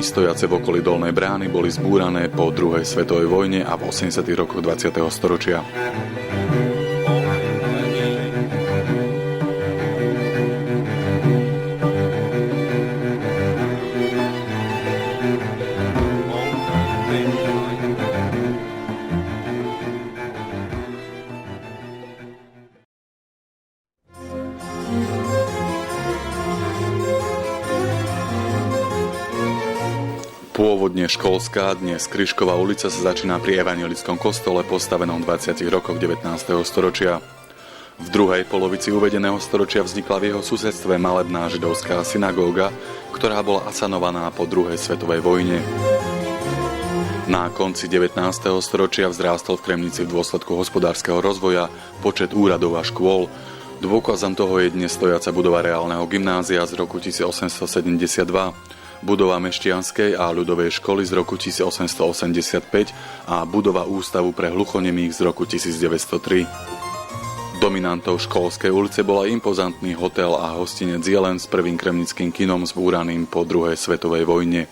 stojace v okolí Dolnej brány boli zbúrané po druhej svetovej vojne a v 80. rokoch 20. storočia. Pôvodne školská, dnes Kryžková ulica sa začína pri evanjelickom kostole postavenom v 20. rokoch 19. storočia. V druhej polovici uvedeného storočia vznikla v jeho susedstve malebná židovská synagóga, ktorá bola asanovaná po druhej svetovej vojne. Na konci 19. storočia vzrástol v Kremnici v dôsledku hospodárskeho rozvoja počet úradov a škôl. Dôkazom toho je dnes stojaca budova reálneho gymnázia z roku 1872, budova Mešťanskej a ľudovej školy z roku 1885 a budova Ústavu pre hluchonemých z roku 1903. Dominantou Školskej ulice bola impozantný hotel a hostinec Jelen s prvým kremnickým kinom zbúraným po druhej svetovej vojne.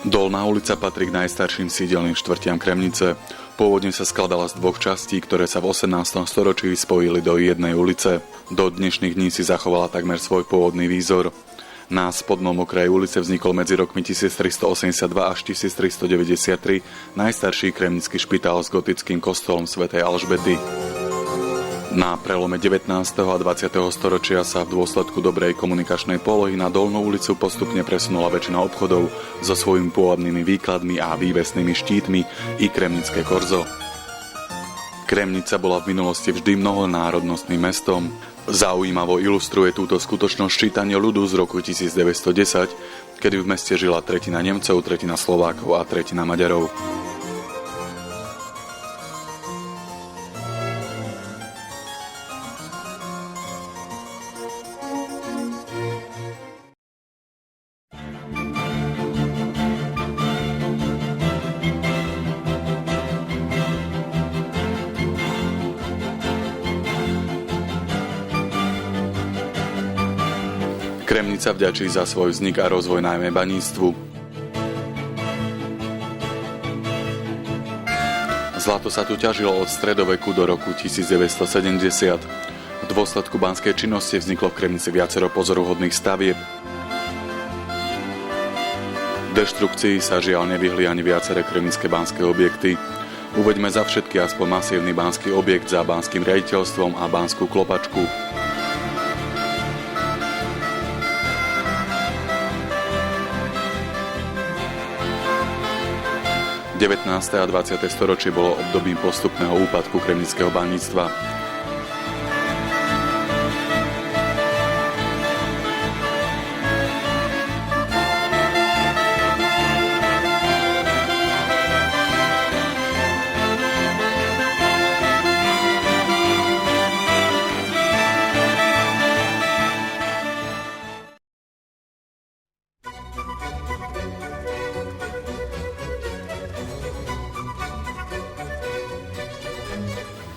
Dolná ulica patrí k najstarším sídelným štvrtiam Kremnice. Pôvodne sa skladala z dvoch častí, ktoré sa v 18. storočí spojili do jednej ulice. Do dnešných dní si zachovala takmer svoj pôvodný výzor. Na spodnom okraji ulice vznikol medzi rokmi 1382 až 1393 najstarší kremnický špitál s gotickým kostolom svätej Alžbety. Na prelome 19. a 20. storočia sa v dôsledku dobrej komunikačnej polohy na Dolnú ulicu postupne presunula väčšina obchodov so svojimi pôvodnými výkladmi a vývesnými štítmi i kremnické korzo. Kremnica bola v minulosti vždy mnohonárodnostným mestom. Zaujímavo ilustruje túto skutočnosť čítanie ľudu z roku 1910, kedy v meste žila tretina Nemcov, tretina Slovákov a tretina Maďarov. Kremnica vďačí za svoj vznik a rozvoj najmä baníctvu. Zlato sa tu ťažilo od stredoveku do roku 1970. V dôsledku banskej činnosti vzniklo v Kremnici viacero pozoruhodných stavieb. Deštrukcii sa žiaľ nevyhli ani viaceré kremnické banské objekty. Uveďme za všetky aspoň masívny banský objekt za banským riaditeľstvom a banskú klopačku. 19. a 20. storočie bolo obdobím postupného úpadku kremnického baníctva.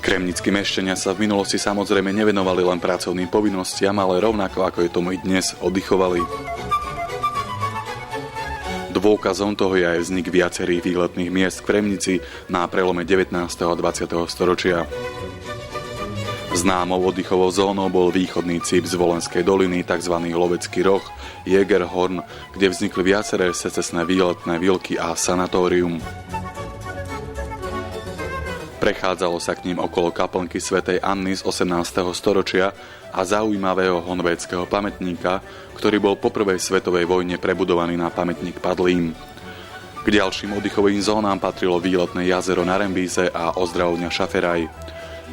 Kremnickí mešťania sa v minulosti samozrejme nevenovali len pracovným povinnostiam, ale rovnako ako je tomu i dnes, oddychovali. Dôkazom toho je aj vznik viacerých výletných miest v Kremnici na prelome 19. a 20. storočia. Známou oddychovou zónou bol východný cíp z Volenskej doliny, tzv. Lovecký roh, Jägerhorn, kde vznikli viaceré secesné výletné vilky a sanatórium. Prechádzalo sa k ním okolo kaplnky svätej Anny z 18. storočia a zaujímavého honvédskeho pamätníka, ktorý bol po prvej svetovej vojne prebudovaný na pamätník padlým. K ďalším oddychovým zónám patrilo výletné jazero na Rembíze a ozdravovňa Šaferaj.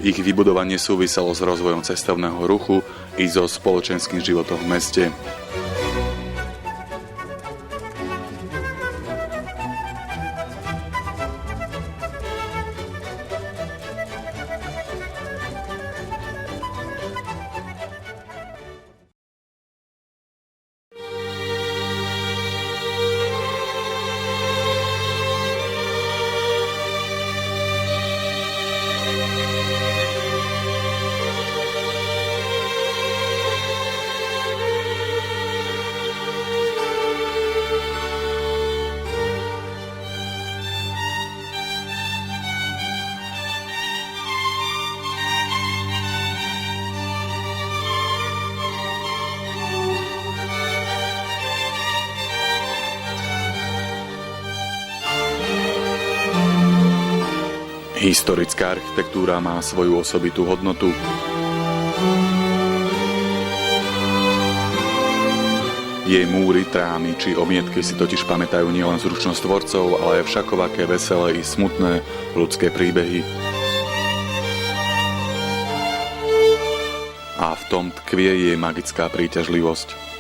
Ich vybudovanie súviselo s rozvojom cestovného ruchu i so spoločenským životom v meste. Historická architektúra má svoju osobitú hodnotu. Jej múry, trámy či omietky si totiž pamätajú nielen zručnosť tvorcov, ale aj všakovaké veselé i smutné ľudské príbehy. A v tom tkvie jej magická príťažlivosť.